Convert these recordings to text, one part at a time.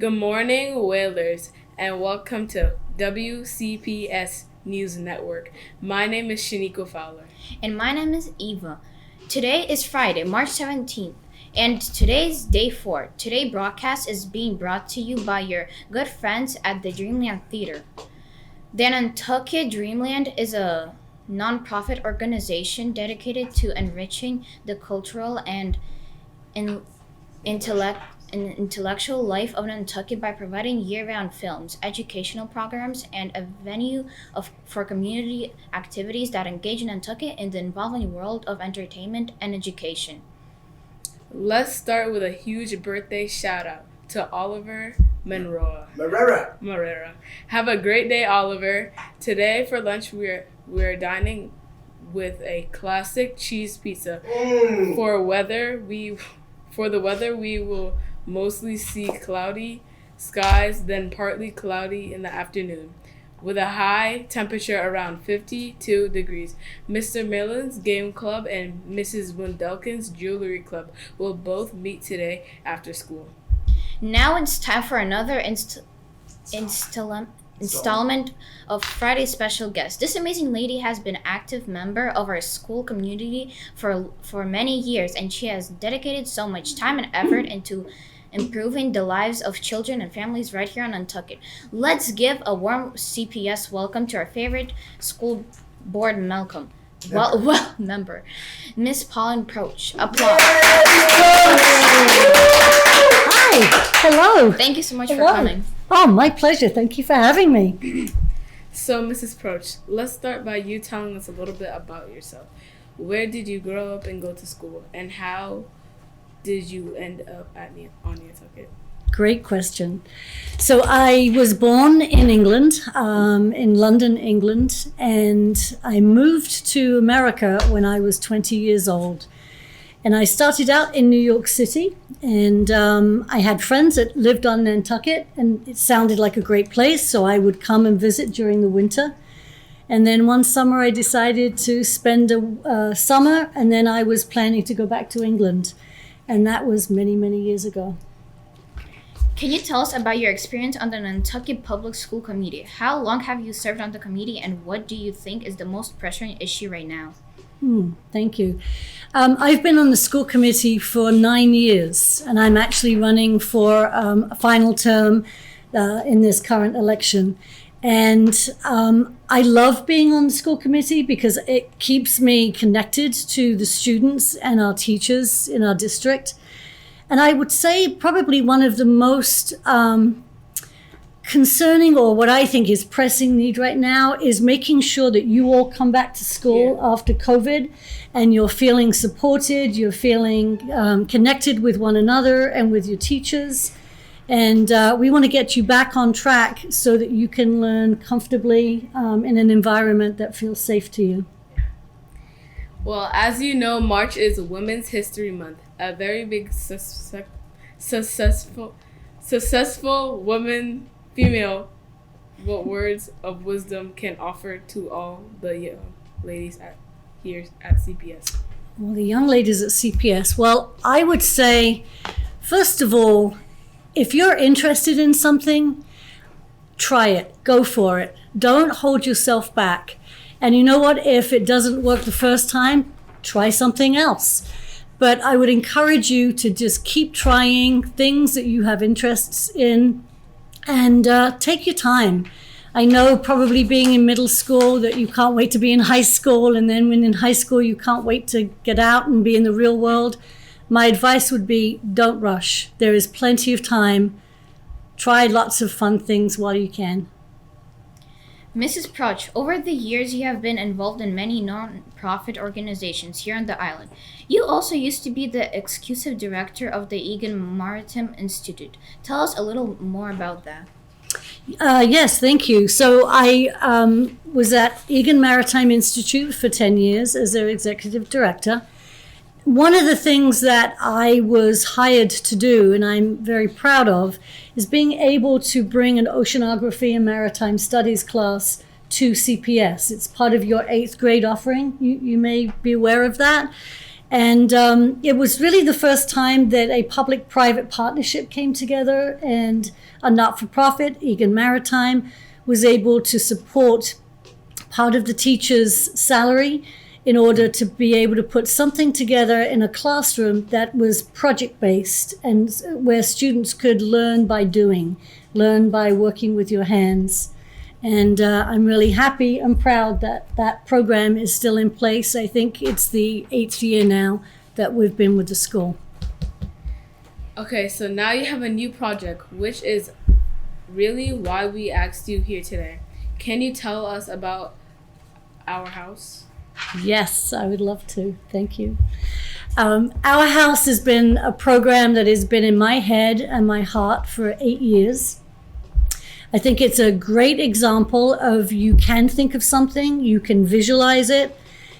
Good morning, Whalers, and welcome to WCPS News Network. My name is Shaniqua Fowler. And my name is Eva. Today is Friday, March 17th, and today's day 4. Today's broadcast is being brought to you by your good friends at the Dreamland Theater. The Nantucket Dreamland is a non-profit organization dedicated to enriching the cultural and intellectual life of Nantucket by providing year-round films, educational programs, and a venue for community activities that engage Nantucket in the evolving world of entertainment and education. Let's start with a huge birthday shout-out to Oliver Marrera. Have a great day, Oliver. Today for lunch we're dining with a classic cheese pizza. For the weather we will mostly see cloudy skies, then partly cloudy in the afternoon, with a high temperature around 52 degrees. Mr. Millen's Game Club and Mrs. Wendelkin's Jewelry Club will both meet today after school. Now it's time for another installment of Friday's special guest. This amazing lady has been an active member of our school community for many years, and she has dedicated so much time and effort into improving the lives of children and families right here on Nantucket. Let's give a warm CPS welcome to our favorite school board member, Miss Pauline Proch. Applause. Hi. Hello. Thank you so much Hello. for coming. Oh, my pleasure. Thank you for having me. So, Mrs. Proch, let's start by you telling us a little bit about yourself. Where did you grow up and go to school, and how did you end up on Nantucket? Great question. So I was born in England, in London, England, and I moved to America when I was 20 years old. And I started out in New York City, and I had friends that lived on Nantucket, and it sounded like a great place, so I would come and visit during the winter. And then one summer I decided to spend a summer, and then I was planning to go back to England. And that was many, many years ago. Can you tell us about your experience on the Nantucket Public School Committee? How long have you served on the committee, and what do you think is the most pressing issue right now? Thank you. I've been on the school committee for 9 years, and I'm actually running for a final term in this current election. And I love being on the school committee because it keeps me connected to the students and our teachers in our district. And I would say probably one of the most concerning, or what I think is pressing need right now, is making sure that you all come back to school after COVID and you're feeling supported, you're feeling connected with one another and with your teachers. And we want to get you back on track so that you can learn comfortably in an environment that feels safe to you. Well, as you know, March is Women's History Month, a very big successful woman, female, what words of wisdom can offer to all the young ladies here at CPS? Well, the young ladies at CPS, well, I would say, first of all, if you're interested in something, try it, go for it. Don't hold yourself back. And you know what? If it doesn't work the first time, try something else. But I would encourage you to just keep trying things that you have interests in and take your time. I know probably being in middle school that you can't wait to be in high school, and then when in high school you can't wait to get out and be in the real world. My advice would be, don't rush. There is plenty of time. Try lots of fun things while you can. Mrs. Proch, over the years you have been involved in many non-profit organizations here on the island. You also used to be the executive director of the Eagan Maritime Institute. Tell us a little more about that. Yes, thank you. So I was at Eagan Maritime Institute for 10 years as their executive director. One of the things that I was hired to do, and I'm very proud of, is being able to bring an oceanography and maritime studies class to CPS. It's part of your 8th grade offering. You may be aware of that. And it was really the first time that a public-private partnership came together, and a not-for-profit, Eagan Maritime, was able to support part of the teacher's salary in order to be able to put something together in a classroom that was project-based and where students could learn by doing, learn by working with your hands. And I'm really happy and proud that that program is still in place. I think it's the 8th year now that we've been with the school. Okay, so now you have a new project, which is really why we asked you here today. Can you tell us about Our House? Yes, I would love to. Thank you. Our House has been a program that has been in my head and my heart for 8 years. I think it's a great example of you can think of something, you can visualize it,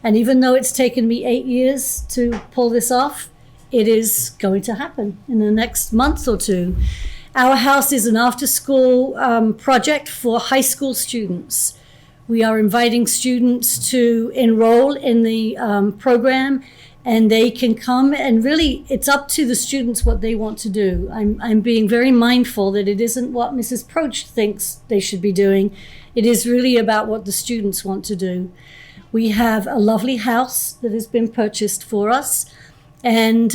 and even though it's taken me 8 years to pull this off, it is going to happen in the next month or two. Our House is an after-school project for high school students. We are inviting students to enroll in the program, and they can come, and really it's up to the students what they want to do. I'm being very mindful that it isn't what Mrs. Proch thinks they should be doing. It is really about what the students want to do. We have a lovely house that has been purchased for us. And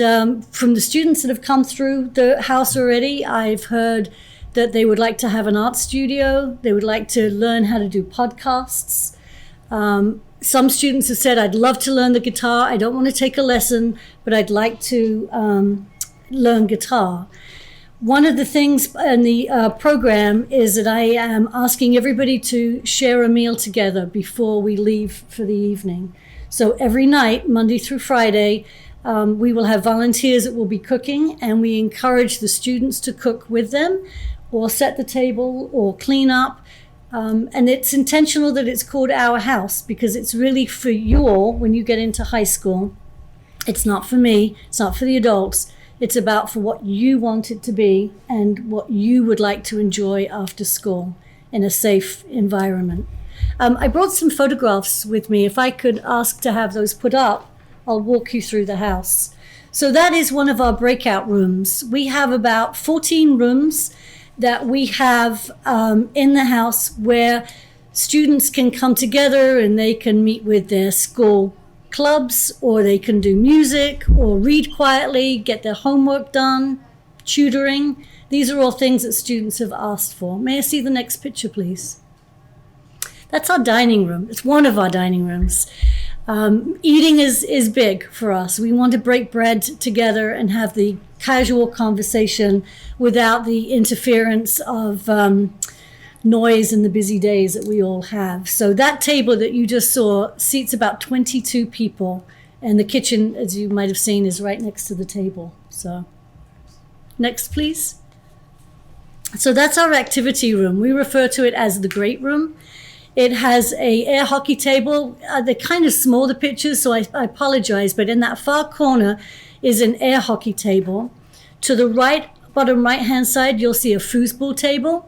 from the students that have come through the house already, I've heard that they would like to have an art studio. They would like to learn how to do podcasts. Some students have said, I'd love to learn the guitar. I don't want to take a lesson, but I'd like to learn guitar. One of the things in the program is that I am asking everybody to share a meal together before we leave for the evening. So every night, Monday through Friday, we will have volunteers that will be cooking, and we encourage the students to cook with them or set the table or clean up. And it's intentional that it's called Our House because it's really for you all when you get into high school. It's not for me, it's not for the adults. It's about for what you want it to be and what you would like to enjoy after school in a safe environment. I brought some photographs with me. If I could ask to have those put up, I'll walk you through the house. So that is one of our breakout rooms. We have about 14 rooms that we have in the house where students can come together and they can meet with their school clubs, or they can do music or read quietly, get their homework done, tutoring. These are all things that students have asked for. May I see the next picture, please? That's our dining room. It's one of our dining rooms. Eating is big for us. We want to break bread together and have the casual conversation without the interference of noise in the busy days that we all have. So that table that you just saw seats about 22 people, and the kitchen, as you might have seen, is right next to the table. So next, please. So that's our activity room. We refer to it as the great room. It has a air hockey table. They're kind of small, the pictures, so I apologize, but in that far corner is an air hockey table. To the right, bottom right-hand side, you'll see a foosball table.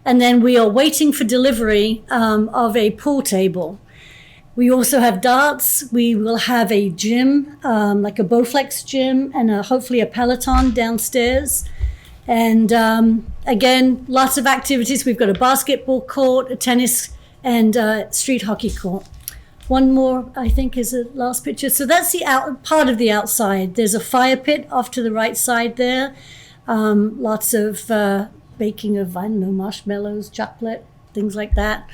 And then we are waiting for delivery of a pool table. We also have darts. We will have a gym, like a Bowflex gym, and hopefully a Peloton downstairs. And again, lots of activities. We've got a basketball court, a tennis, and street hockey court. One more, I think, is the last picture. So that's the part of the outside. There's a fire pit off to the right side there. Lots of baking of, I don't know, marshmallows, chocolate, things like that.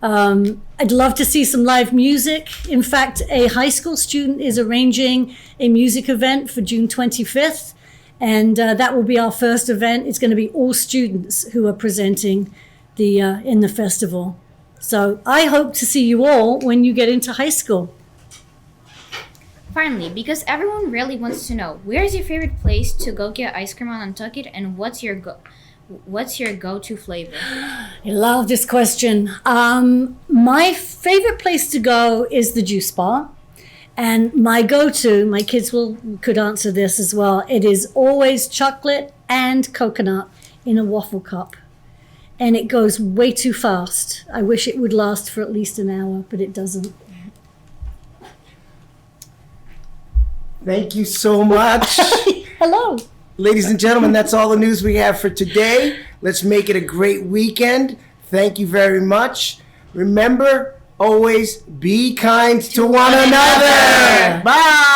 I'd love to see some live music. In fact, a high school student is arranging a music event for June 25th. And that will be our first event. It's going to be all students who are presenting in the festival. So I hope to see you all when you get into high school. Finally, because everyone really wants to know, where is your favorite place to go get ice cream on Nantucket, and what's your go-to flavor? I love this question. My favorite place to go is the juice bar. And my go-to, my kids could answer this as well, it is always chocolate and coconut in a waffle cup. And it goes way too fast. I wish it would last for at least an hour, but it doesn't. Thank you so much. Hello. Ladies and gentlemen, that's all the news we have for today. Let's make it a great weekend. Thank you very much. Remember, always be kind to one another. Bye.